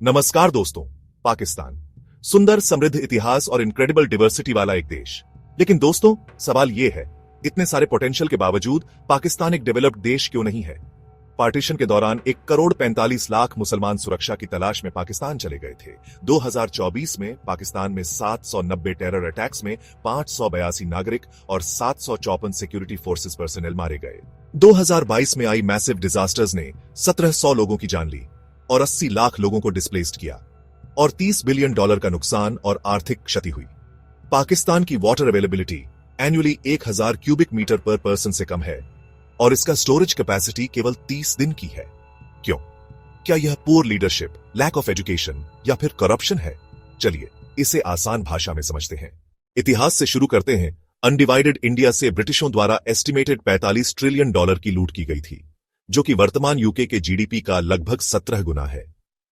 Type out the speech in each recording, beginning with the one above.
नमस्कार दोस्तों। पाकिस्तान सुंदर समृद्ध इतिहास और इनक्रेडिबल डिवर्सिटी वाला एक देश। लेकिन दोस्तों, सवाल यह है, इतने सारे पोटेंशियल के बावजूद पाकिस्तान एक डेवलप्ड देश क्यों नहीं है? पार्टीशन के दौरान 1,45,00,000 मुसलमान सुरक्षा की तलाश में पाकिस्तान चले गए थे। 2024 में पाकिस्तान में 790 टेरर अटैक्स में 582 नागरिक और 754 सिक्योरिटी फोर्सेस पर्सनल मारे गए। 2022 में आई मैसिव डिजास्टर्स ने 1700 लोगों की जान ली और 80 लाख लोगों को डिस्प्लेस्ड किया और $30 बिलियन का नुकसान और आर्थिक क्षति हुई। पाकिस्तान की water availability annually 1000 cubic metre पर पर्सन से कम है और इसका स्टोरेज कैपेसिटी केवल 30 दिन की है। क्यों? क्या यह poor leadership, lack of education या फिर करप्शन है? चलिए इसे आसान भाषा में समझते हैं। इतिहास से शुरू करते हैं। अनडिवाइडेड इंडिया से ब्रिटिशों द्वारा एस्टिमेटेड $45 ट्रिलियन की लूट की गई थी, जो कि वर्तमान यूके के जीडीपी का लगभग 17 गुना है।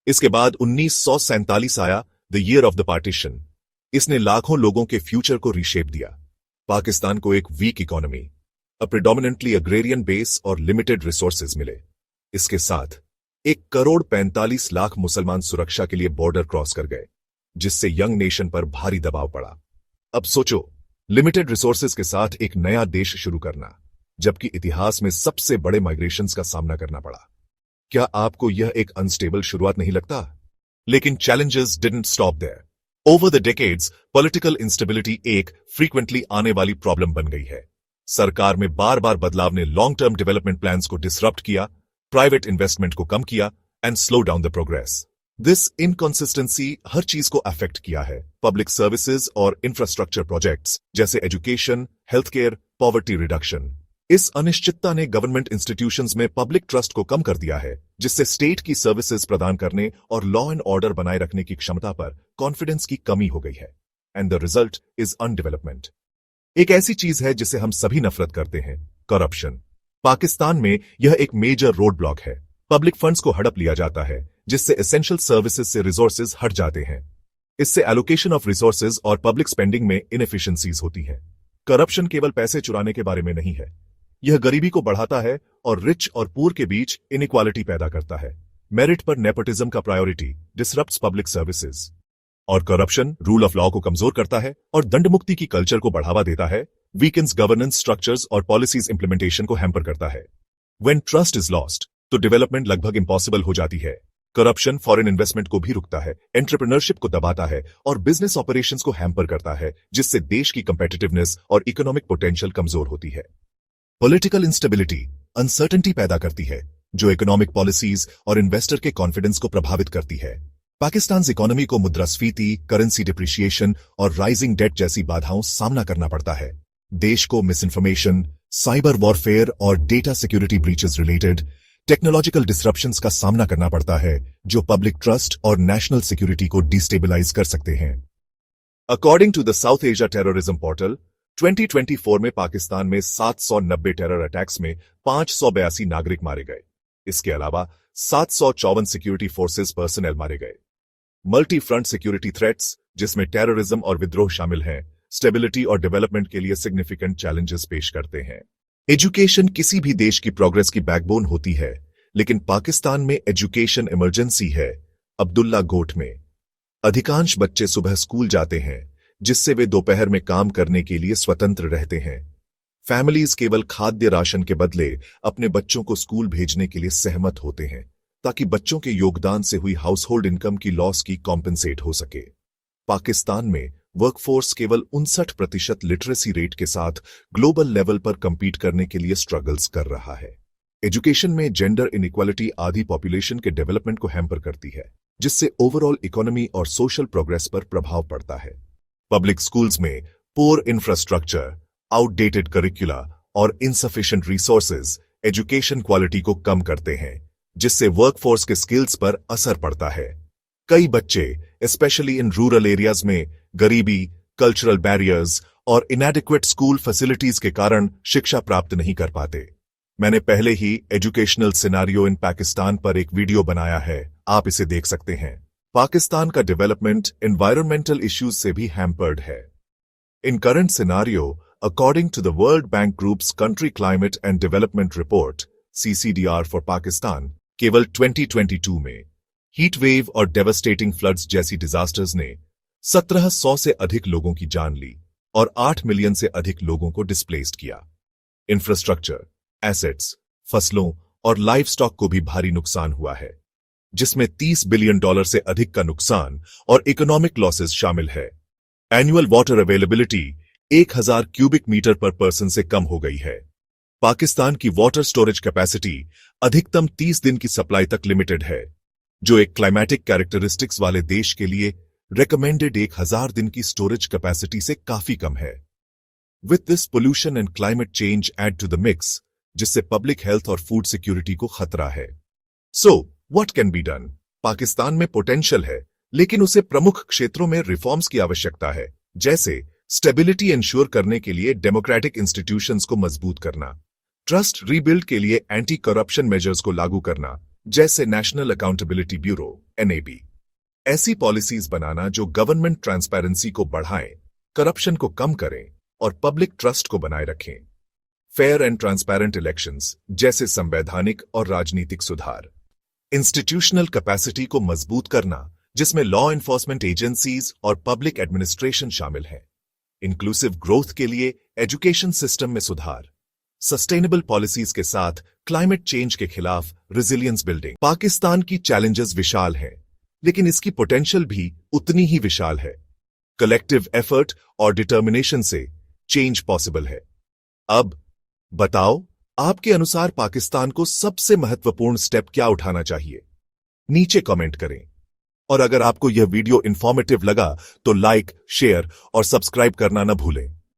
इसके बाद 1947 आया, the year of the partition. इसने लाखों लोगों के फ्यूचर को रीशेप दिया। पाकिस्तान को एक वीक इकोनॉमी, अ प्रिडोमिनेंटली अग्रेरियन बेस और लिमिटेड रिसोर्सेज मिले। इसके साथ 1,45,00,000 मुसलमान सुरक्षा के लिए बॉर्डर क्रॉस कर गए, जिससे यंग नेशन पर भारी दबाव पड़ा। अब सोचो, लिमिटेड रिसोर्सेज के साथ एक नया देश शुरू करना, जबकि इतिहास में सबसे बड़े माइग्रेशंस का सामना करना पड़ा। क्या आपको यह एक अनस्टेबल शुरुआत नहीं लगता? लेकिन challenges didn't stop there. Over the decades political instability एक फ्रीक्वेंटली आने वाली प्रॉब्लम बन गई है। सरकार में बार बार बदलाव ने लॉन्ग टर्म डेवलपमेंट प्लान्स को डिसरप्ट किया, प्राइवेट इन्वेस्टमेंट को कम किया and slow down the progress. This inconsistency हर चीज को अफेक्ट किया है। पब्लिक सर्विसेज और इंफ्रास्ट्रक्चर प्रोजेक्ट्स जैसे education, health care, poverty reduction. इस अनिश्चितता ने गवर्नमेंट इंस्टीट्यूशंस में पब्लिक ट्रस्ट को कम कर दिया है, जिससे स्टेट की सर्विसेज प्रदान करने और लॉ एंड ऑर्डर बनाए रखने की क्षमता पर कॉन्फिडेंस की कमी हो गई है। And the result is undevelopment. एक ऐसी चीज है जिसे हम सभी नफरत करते हैं, करप्शन। पाकिस्तान में यह एक मेजर रोड ब्लॉक है। पब्लिक फंड्स को हड़प लिया जाता है, जिससे एसेंशियल सर्विसेज से रिसोर्सेज हट जाते हैं। इससे एलोकेशन ऑफ रिसोर्सेज और पब्लिक स्पेंडिंग में इनएफिशिएंसीज होती हैं। करप्शन केवल पैसे चुराने के बारे में नहीं है, यह गरीबी को बढ़ाता है और रिच और पुअर के बीच इनइक्वालिटी पैदा करता है। मेरिट पर नेपोटिज्म का प्रायोरिटी डिसरप्ट्स पब्लिक सर्विसेज। और करप्शन रूल ऑफ लॉ को कमजोर करता है और दंडमुक्ति की कल्चर को बढ़ावा देता है, वीकेंस गवर्नेंस स्ट्रक्चर्स और पॉलिसीज इंप्लीमेंटेशन को हैम्पर करता है। व्हेन ट्रस्ट इज लॉस्ट तो डेवलपमेंट लगभग इम्पॉसिबल हो जाती है। करप्शन फॉरेन इन्वेस्टमेंट को भी रुकता है, एंटरप्रेन्योरशिप को दबाता है और बिजनेस ऑपरेशंस को हैम्पर करता है, जिससे देश की कंपेटिटिवनेस और इकोनॉमिक पोटेंशियल कमजोर होती है। पॉलिटिकल इंस्टेबिलिटी अनसर्टेनिटी पैदा करती है, जो इकोनॉमिक पॉलिसीज और इन्वेस्टर के कॉन्फिडेंस को प्रभावित करती है। पाकिस्तान इकोनॉमी को मुद्रास्फीति, करेंसी डिप्रिशिएशन और राइजिंग डेट जैसी बाधाओं सामना करना पड़ता है। देश को मिस इन्फॉर्मेशन, साइबर वॉरफेयर और data security breaches related technological disruptions का सामना करना पड़ता है, जो पब्लिक ट्रस्ट और नेशनल सिक्योरिटी को डिस्टेबलाइज कर सकते हैं। According to the South Asia terrorism portal, 2024 में पाकिस्तान में 790 टेरर अटैक्स में 582 नागरिक मारे गए। इसके अलावा 754 सिक्योरिटी फोर्सेस पर्सनल मारे गए। मल्टी फ्रंट सिक्योरिटी थ्रेट्स, जिसमें टेररिज्म और विद्रोह शामिल हैं, स्टेबिलिटी और डेवलपमेंट के लिए सिग्निफिकेंट चैलेंजेस पेश करते हैं। एजुकेशन किसी भी देश की प्रोग्रेस की बैकबोन होती है, लेकिन पाकिस्तान में एजुकेशन इमरजेंसी है। अब्दुल्ला गोट में अधिकांश बच्चे सुबह स्कूल जाते हैं, जिससे वे दोपहर में काम करने के लिए स्वतंत्र रहते हैं। फैमिलीज केवल खाद्य राशन के बदले अपने बच्चों को स्कूल भेजने के लिए सहमत होते हैं, ताकि बच्चों के योगदान से हुई हाउसहोल्ड इनकम की लॉस की कॉम्पेंसेट हो सके। पाकिस्तान में वर्कफोर्स केवल 59% लिटरेसी रेट के साथ ग्लोबल लेवल पर कंपीट करने के लिए स्ट्रगल्स कर रहा है। एजुकेशन में जेंडर इनइक्वालिटी आधी पॉपुलेशन के डेवलपमेंट को हैम्पर करती है, जिससे ओवरऑल इकोनॉमी और सोशल प्रोग्रेस पर प्रभाव पड़ता है। पब्लिक स्कूल्स में पुअर इंफ्रास्ट्रक्चर, आउटडेटेड करिकुला और इनसफिशिएंट रिसोर्सेज एजुकेशन क्वालिटी को कम करते हैं, जिससे वर्कफोर्स के स्किल्स पर असर पड़ता है। कई बच्चे स्पेशली इन रूरल एरियाज में गरीबी, कल्चरल बैरियर्स और इनएडिक्वेट स्कूल फैसिलिटीज के कारण शिक्षा प्राप्त नहीं कर पाते। मैंने पहले ही एजुकेशनल सिनारियो इन पाकिस्तान पर एक वीडियो बनाया है, आप इसे देख सकते हैं। पाकिस्तान का डेवलपमेंट एनवायरमेंटल इश्यूज से भी हैम्पर्ड है। In current scenario, according to the World Bank groups country climate and development report (CCDR) for Pakistan, केवल 2022 में हीट वेव और डेवस्टेटिंग फ्लड्स जैसी डिजास्टर्स ने 1700 से अधिक लोगों की जान ली और 8 मिलियन से अधिक लोगों को डिस्प्लेस्ड किया। इंफ्रास्ट्रक्चर, एसेट्स, फसलों और लाइफ स्टॉक को भी भारी नुकसान हुआ है, जिसमें $30 बिलियन से अधिक का नुकसान और इकोनॉमिक लॉसेस शामिल है। Annual water availability 1000 cubic metre पर पर्सन से कम हो गई है। पाकिस्तान की वाटर स्टोरेज कैपेसिटी अधिकतम 30 दिन की सप्लाई तक लिमिटेड है, जो एक क्लाइमेटिक कैरेक्टरिस्टिक्स वाले देश के लिए रेकमेंडेड 1000 दिन की स्टोरेज कैपेसिटी से काफी कम है। With this pollution and climate change add to the mix, जिससे पब्लिक हेल्थ और फूड सिक्योरिटी को खतरा है। So what can be done? Pakistan में पोटेंशियल है, लेकिन उसे प्रमुख क्षेत्रों में रिफॉर्म्स की आवश्यकता है, जैसे स्टेबिलिटी इंश्योर करने के लिए डेमोक्रेटिक इंस्टीट्यूशंस को मजबूत करना, ट्रस्ट रीबिल्ड के लिए एंटी करप्शन मेजर्स को लागू करना, जैसे नेशनल अकाउंटेबिलिटी ब्यूरो (NAB), ऐसी पॉलिसीज बनाना जो गवर्नमेंट ट्रांसपेरेंसी को बढ़ाएं, करप्शन को कम करें और पब्लिक ट्रस्ट को बनाए रखें, फेयर एंड ट्रांसपेरेंट इलेक्शंस जैसे संवैधानिक और राजनीतिक सुधार, इंस्टीट्यूशनल कैपेसिटी को मजबूत करना, जिसमें लॉ एनफोर्समेंट एजेंसीज और पब्लिक एडमिनिस्ट्रेशन शामिल है, इंक्लूसिव ग्रोथ के लिए एजुकेशन सिस्टम में सुधार, सस्टेनेबल पॉलिसीज के साथ क्लाइमेट चेंज के खिलाफ रेजिलियंस बिल्डिंग। पाकिस्तान की चैलेंजेस विशाल हैं, लेकिन इसकी पोटेंशियल भी उतनी ही विशाल है। कलेक्टिव एफर्ट और डिटर्मिनेशन से चेंज पॉसिबल है। अब बताओ, आपके अनुसार पाकिस्तान को सबसे महत्वपूर्ण स्टेप क्या उठाना चाहिए? नीचे कमेंट करें। और अगर आपको यह वीडियो इंफॉर्मेटिव लगा तो लाइक, शेयर और सब्सक्राइब करना न भूलें।